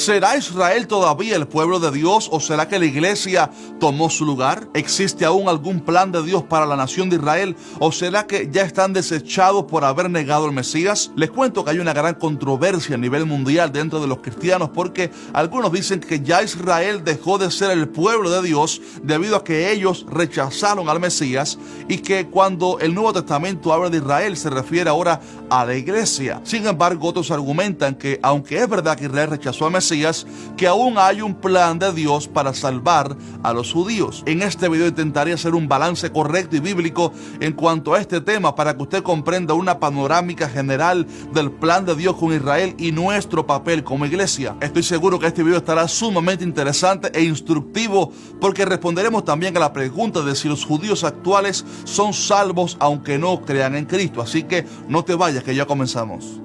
¿Será Israel todavía el pueblo de Dios o será que la iglesia tomó su lugar? ¿Existe aún algún plan de Dios para la nación de Israel o será que ya están desechados por haber negado al Mesías? Les cuento que hay una gran controversia a nivel mundial dentro de los cristianos porque algunos dicen que ya Israel dejó de ser el pueblo de Dios debido a que ellos rechazaron al Mesías y que cuando el Nuevo Testamento habla de Israel se refiere ahora a la iglesia. Sin embargo, otros argumentan que aunque es verdad que Israel rechazó al Mesías, que aún hay un plan de Dios para salvar a los judíos. En este video intentaré hacer un balance correcto y bíblico en cuanto a este tema para que usted comprenda una panorámica general del plan de Dios con Israel y nuestro papel como iglesia. Estoy seguro que este video estará sumamente interesante e instructivo porque responderemos también a la pregunta de si los judíos actuales son salvos aunque no crean en Cristo. Así que no te vayas, que ya comenzamos.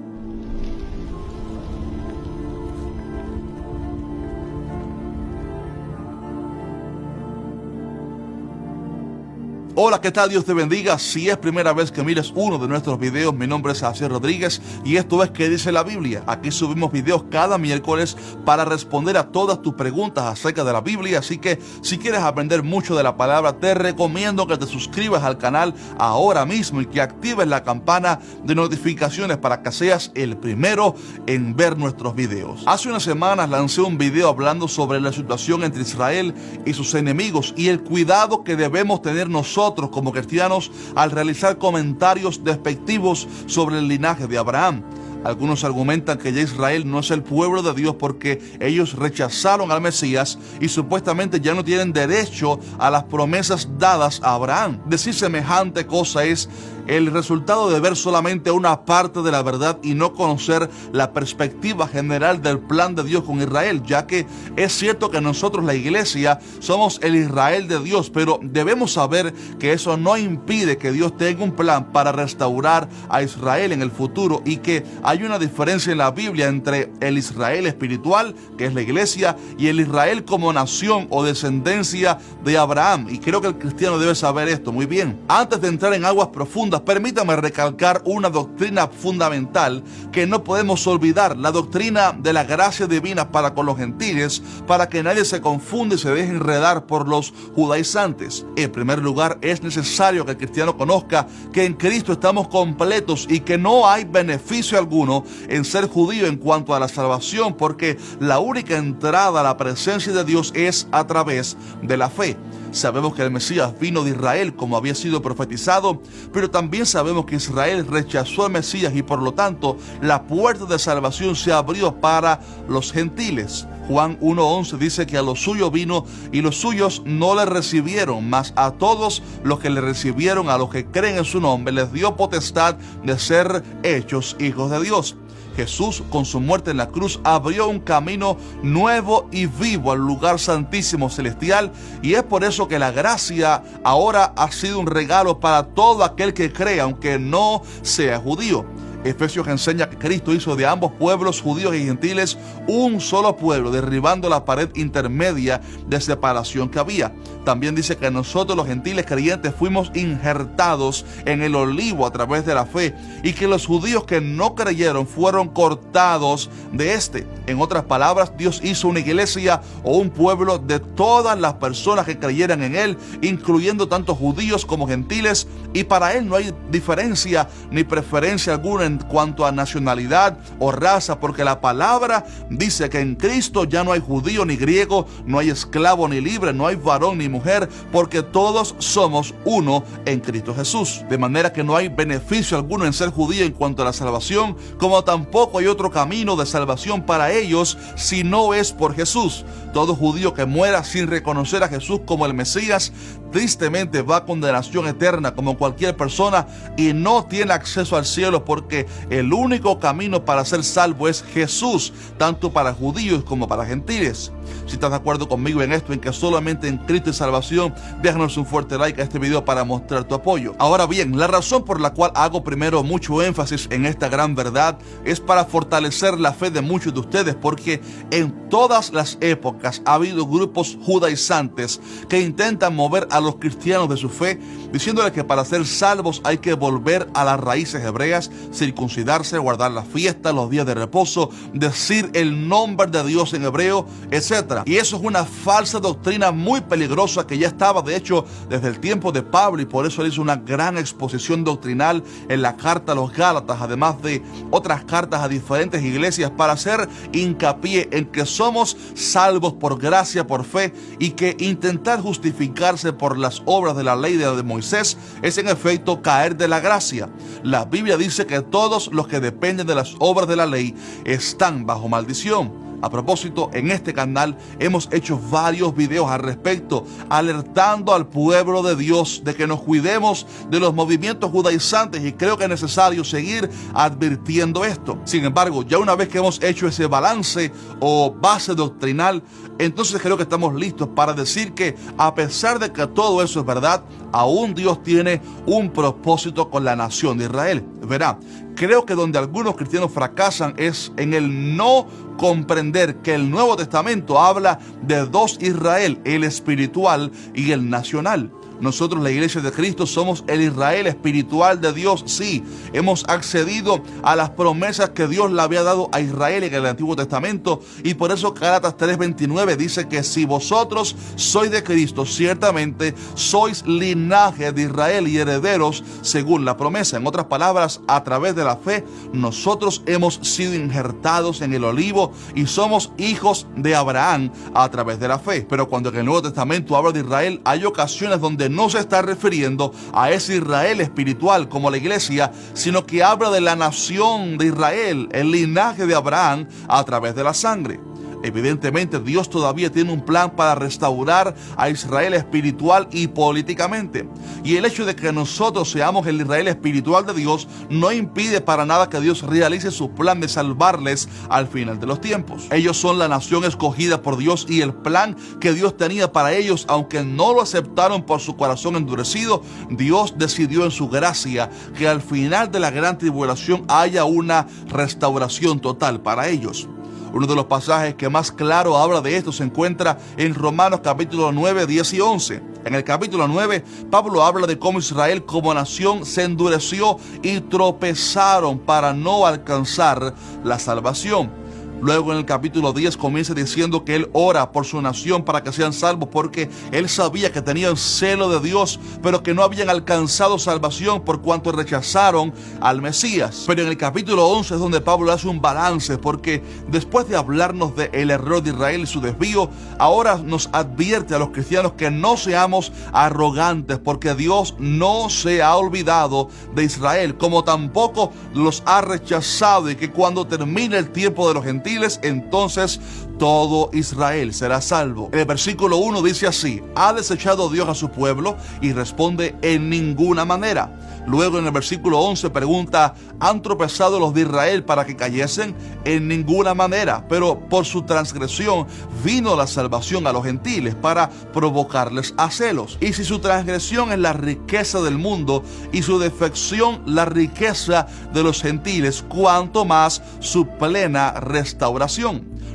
Hola, ¿qué tal? Dios te bendiga. Si es primera vez que mires uno de nuestros videos, mi nombre es Asier Rodríguez y esto es ¿Qué dice la Biblia? Aquí subimos videos cada miércoles para responder a todas tus preguntas acerca de la Biblia, así que si quieres aprender mucho de la palabra, te recomiendo que te suscribas al canal ahora mismo y que actives la campana de notificaciones para que seas el primero en ver nuestros videos. Hace unas semanas lancé un video hablando sobre la situación entre Israel y sus enemigos y el cuidado que debemos tener nosotros como cristianos al realizar comentarios despectivos sobre el linaje de Abraham. Algunos argumentan que ya Israel no es el pueblo de Dios porque ellos rechazaron al Mesías y supuestamente ya no tienen derecho a las promesas dadas a Abraham. Decir semejante cosa es el resultado de ver solamente una parte de la verdad y no conocer la perspectiva general del plan de Dios con Israel, ya que es cierto que nosotros, la iglesia, somos el Israel de Dios, pero debemos saber que eso no impide que Dios tenga un plan para restaurar a Israel en el futuro y que hay una diferencia en la Biblia entre el Israel espiritual, que es la iglesia, y el Israel como nación o descendencia de Abraham. Y creo que el cristiano debe saber esto muy bien. Antes de entrar en aguas profundas, permítame recalcar una doctrina fundamental que no podemos olvidar, la doctrina de la gracia divina para con los gentiles, para que nadie se confunda y se deje enredar por los judaizantes. En primer lugar, es necesario que el cristiano conozca que en Cristo estamos completos y que no hay beneficio alguno en ser judío en cuanto a la salvación, porque la única entrada a la presencia de Dios es a través de la fe. Sabemos que el Mesías vino de Israel como había sido profetizado, pero también sabemos que Israel rechazó al Mesías y por lo tanto la puerta de salvación se abrió para los gentiles. Juan 1:11 dice que a los suyos vino y los suyos no le recibieron, mas a todos los que le recibieron, a los que creen en su nombre, les dio potestad de ser hechos hijos de Dios. Jesús, con su muerte en la cruz, abrió un camino nuevo y vivo al lugar santísimo celestial, y es por eso que la gracia ahora ha sido un regalo para todo aquel que cree, aunque no sea judío. Efesios enseña que Cristo hizo de ambos pueblos, judíos y gentiles, un solo pueblo, derribando la pared intermedia de separación que había. También dice que nosotros los gentiles creyentes fuimos injertados en el olivo a través de la fe y que los judíos que no creyeron fueron cortados de este. En otras palabras, Dios hizo una iglesia o un pueblo de todas las personas que creyeran en Él, incluyendo tanto judíos como gentiles, y para Él no hay diferencia ni preferencia alguna en cuanto a nacionalidad o raza, porque la palabra dice que en Cristo ya no hay judío ni griego, no hay esclavo ni libre, no hay varón ni mujer, porque todos somos uno en Cristo Jesús. De manera que no hay beneficio alguno en ser judío en cuanto a la salvación, como tampoco hay otro camino de salvación para ellos si no es por Jesús. Todo judío que muera sin reconocer a Jesús como el Mesías, tristemente va a condenación eterna como cualquier persona y no tiene acceso al cielo, porque el único camino para ser salvo es Jesús, tanto para judíos como para gentiles. Si estás de acuerdo conmigo en esto, en que solamente en Cristo hay salvación, déjanos un fuerte like a este video para mostrar tu apoyo. Ahora bien, la razón por la cual hago primero mucho énfasis en esta gran verdad es para fortalecer la fe de muchos de ustedes, porque en todas las épocas ha habido grupos judaizantes que intentan mover a los cristianos de su fe, diciéndoles que para ser salvos hay que volver a las raíces hebreas, circuncidarse, guardar las fiestas, los días de reposo, decir el nombre de Dios en hebreo, etc. Y eso es una falsa doctrina muy peligrosa que ya estaba, de hecho, desde el tiempo de Pablo, y por eso él hizo una gran exposición doctrinal en la carta a los Gálatas, además de otras cartas a diferentes iglesias, para hacer hincapié en que somos salvos por gracia, por fe, y que intentar justificarse por las obras de la ley de Moisés es en efecto caer de la gracia. La Biblia dice que todos los que dependen de las obras de la ley están bajo maldición. A propósito, en este canal hemos hecho varios videos al respecto, alertando al pueblo de Dios de que nos cuidemos de los movimientos judaizantes, y creo que es necesario seguir advirtiendo esto. Sin embargo, ya una vez que hemos hecho ese balance o base doctrinal, entonces creo que estamos listos para decir que, a pesar de que todo eso es verdad, aún Dios tiene un propósito con la nación de Israel. Verá, creo que donde algunos cristianos fracasan es en el no comprender que el Nuevo Testamento habla de dos Israel, el espiritual y el nacional. Nosotros, la Iglesia de Cristo, somos el Israel espiritual de Dios. Sí, hemos accedido a las promesas que Dios le había dado a Israel en el Antiguo Testamento, y por eso Gálatas 3:29 dice que si vosotros sois de Cristo, ciertamente sois linaje de Israel y herederos según la promesa. En otras palabras, a través de la fe, nosotros hemos sido injertados en el olivo y somos hijos de Abraham a través de la fe. Pero cuando en el Nuevo Testamento habla de Israel, hay ocasiones donde no se está refiriendo a ese Israel espiritual como la iglesia, sino que habla de la nación de Israel, el linaje de Abraham a través de la sangre. Evidentemente, Dios todavía tiene un plan para restaurar a Israel espiritual y políticamente. Y el hecho de que nosotros seamos el Israel espiritual de Dios no impide para nada que Dios realice su plan de salvarles al final de los tiempos. Ellos son la nación escogida por Dios, y el plan que Dios tenía para ellos, aunque no lo aceptaron por su corazón endurecido, Dios decidió en su gracia que al final de la gran tribulación haya una restauración total para ellos. Uno de los pasajes que más claro habla de esto se encuentra en Romanos capítulo 9, 10 y 11. En el capítulo 9, Pablo habla de cómo Israel como nación se endureció y tropezaron para no alcanzar la salvación. Luego en el capítulo 10 comienza diciendo que él ora por su nación para que sean salvos, porque él sabía que tenían celo de Dios, pero que no habían alcanzado salvación por cuanto rechazaron al Mesías. Pero en el capítulo 11 es donde Pablo hace un balance, porque después de hablarnos del error de Israel y su desvío, ahora nos advierte a los cristianos que no seamos arrogantes, porque Dios no se ha olvidado de Israel, como tampoco los ha rechazado, y que cuando termine el tiempo de los gentiles, entonces todo Israel será salvo. En el versículo 1 dice así: ¿ha desechado Dios a su pueblo? Y responde: en ninguna manera. Luego en el versículo 11 pregunta: ¿han tropezado los de Israel para que cayesen? En ninguna manera, pero por su transgresión vino la salvación a los gentiles para provocarles a celos. Y si su transgresión es la riqueza del mundo y su defección la riqueza de los gentiles, cuánto más su plena restauración.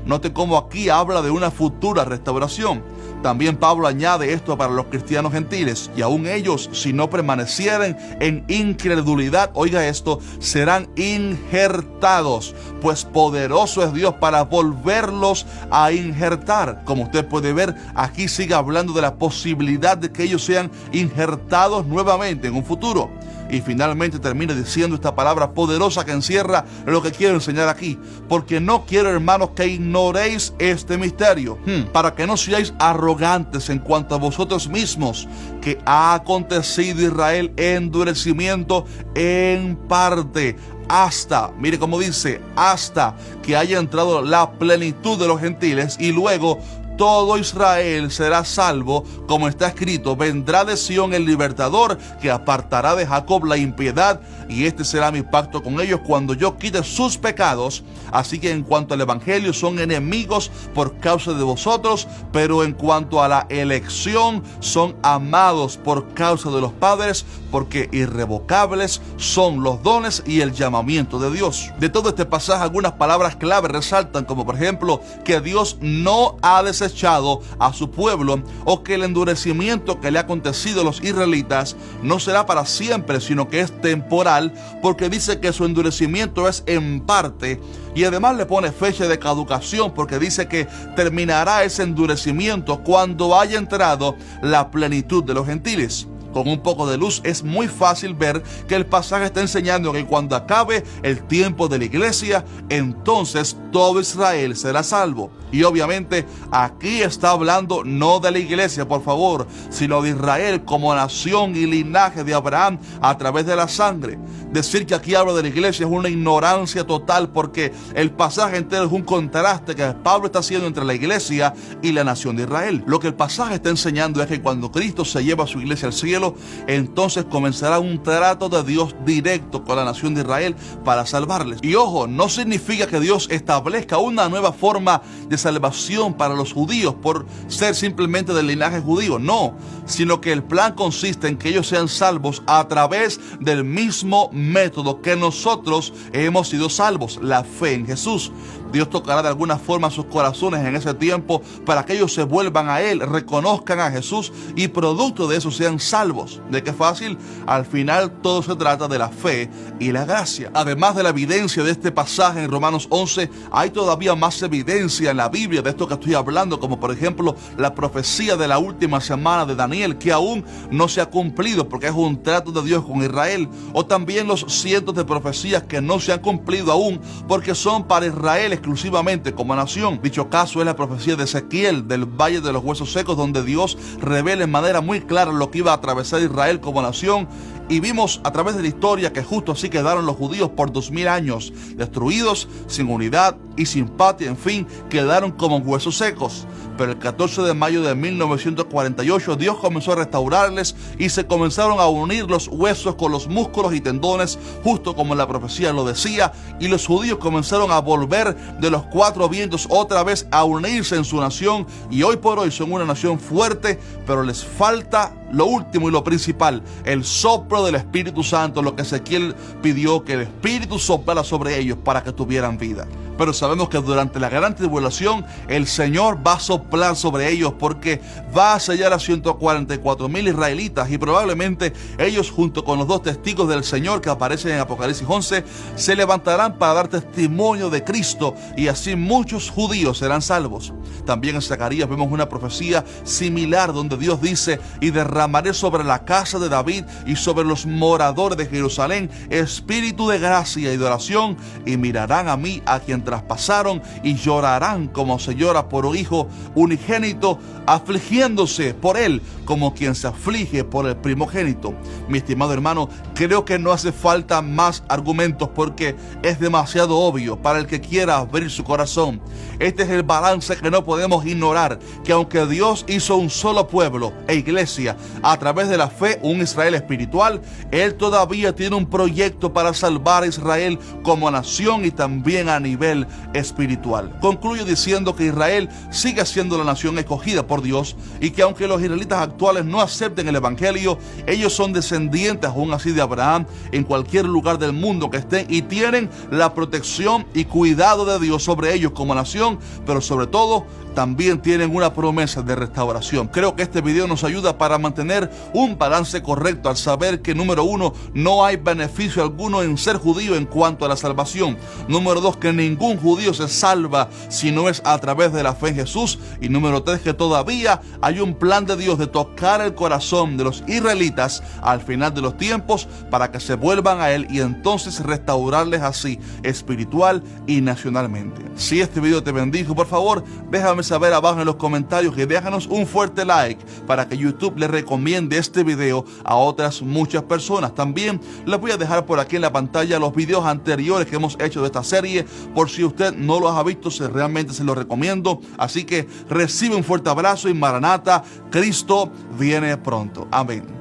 Note cómo aquí habla de una futura restauración. También Pablo añade esto para los cristianos gentiles: y aún ellos, si no permanecieren en incredulidad, oiga esto, serán injertados, pues poderoso es Dios para volverlos a injertar. Como usted puede ver, aquí sigue hablando de la posibilidad de que ellos sean injertados nuevamente en un futuro. Y finalmente termina diciendo esta palabra poderosa que encierra lo que quiero enseñar aquí: porque no quiero, hermanos, que ignoréis este misterio, para que no seáis arrogantes en cuanto a vosotros mismos, que ha acontecido Israel endurecimiento en parte, hasta, mire cómo dice, hasta que haya entrado la plenitud de los gentiles, y luego todo Israel será salvo, como está escrito: vendrá de Sión el libertador, que apartará de Jacob la impiedad, y este será mi pacto con ellos cuando yo quite sus pecados. Así que en cuanto al evangelio, son enemigos por causa de vosotros, pero en cuanto a la elección, son amados por causa de los padres, porque irrevocables son los dones y el llamamiento de Dios. De todo este pasaje, algunas palabras clave resaltan, como por ejemplo que Dios no ha desechado flechado a su pueblo, o que el endurecimiento que le ha acontecido a los israelitas no será para siempre, sino que es temporal, porque dice que su endurecimiento es en parte, y además le pone fecha de caducación, porque dice que terminará ese endurecimiento cuando haya entrado la plenitud de los gentiles. Con un poco de luz es muy fácil ver que el pasaje está enseñando que cuando acabe el tiempo de la iglesia, entonces todo Israel será salvo. Y obviamente aquí está hablando no de la iglesia, por favor, sino de Israel como nación y linaje de Abraham a través de la sangre. Decir que aquí hablo de la iglesia es una ignorancia total, porque el pasaje entero es un contraste que Pablo está haciendo entre la iglesia y la nación de Israel. Lo que el pasaje está enseñando es que cuando Cristo se lleva a su iglesia al cielo, entonces comenzará un trato de Dios directo con la nación de Israel para salvarles. Y ojo, no significa que Dios establezca una nueva forma de salvación para los judíos por ser simplemente del linaje judío, no, sino que el plan consiste en que ellos sean salvos a través del mismo método que nosotros hemos sido salvos, la fe en Jesús. Dios tocará de alguna forma sus corazones en ese tiempo para que ellos se vuelvan a Él, reconozcan a Jesús y producto de eso sean salvos. ¿De qué fácil? Al final todo se trata de la fe y la gracia. Además de la evidencia de este pasaje en Romanos 11, hay todavía más evidencia en la Biblia de esto que estoy hablando, como por ejemplo la profecía de la última semana de Daniel, que aún no se ha cumplido porque es un trato de Dios con Israel, o también los cientos de profecías que no se han cumplido aún porque son para Israel exclusivamente como nación. Dicho caso es la profecía de Ezequiel del Valle de los Huesos Secos, donde Dios revela en manera muy clara lo que iba a atravesar Israel como nación. Y vimos a través de la historia que justo así quedaron los judíos por 2000 años, destruidos, sin unidad y sin patria, en fin, quedaron como huesos secos. Pero el 14 de mayo de 1948 Dios comenzó a restaurarles y se comenzaron a unir los huesos con los músculos y tendones, justo como la profecía lo decía, y los judíos comenzaron a volver de los cuatro vientos otra vez a unirse en su nación, y hoy por hoy son una nación fuerte, pero les falta lo último y lo principal, el soplo del Espíritu Santo, lo que Ezequiel pidió, que el Espíritu soplara sobre ellos para que tuvieran vida. Pero sabemos que durante la gran tribulación el Señor va a soplar sobre ellos, porque va a sellar a 144,000 israelitas, y probablemente ellos, junto con los dos testigos del Señor que aparecen en Apocalipsis 11, se levantarán para dar testimonio de Cristo, y así muchos judíos serán salvos. También en Zacarías vemos una profecía similar donde Dios dice: y derramaré sobre la casa de David y sobre los moradores de Jerusalén espíritu de gracia y de oración, y mirarán a mí, a quien traspasaron, y llorarán como se llora por un hijo unigénito, afligiéndose por él como quien se aflige por el primogénito. Mi estimado hermano, creo que no hace falta más argumentos, porque es demasiado obvio para el que quiera abrir su corazón. Este es el balance que no podemos ignorar, que aunque Dios hizo un solo pueblo e iglesia a través de la fe, un Israel espiritual, Él todavía tiene un proyecto para salvar a Israel como nación y también a nivel espiritual. Concluyo diciendo que Israel sigue siendo la nación escogida por Dios, y que aunque los israelitas actuales no acepten el evangelio, ellos son descendientes aún así de Abraham en cualquier lugar del mundo que estén, y tienen la protección y cuidado de Dios sobre ellos como nación, pero sobre todo también tienen una promesa de restauración. Creo que este video nos ayuda para mantener un balance correcto al saber que, número uno, no hay beneficio alguno en ser judío en cuanto a la salvación. Número dos, que ningún judío se salva si no es a través de la fe en Jesús. Y número tres, que todavía hay un plan de Dios de tocar el corazón de los israelitas al final de los tiempos para que se vuelvan a Él y entonces restaurarles así espiritual y nacionalmente. Si este video te bendijo, por favor, déjame saber abajo en los comentarios y déjanos un fuerte like para que YouTube le recomiende este video a otras muchas personas. También les voy a dejar por aquí en la pantalla los videos anteriores que hemos hecho de esta serie, por si usted no los ha visto, realmente se los recomiendo. Así que recibe un fuerte abrazo y Maranata, Cristo viene pronto. Amén.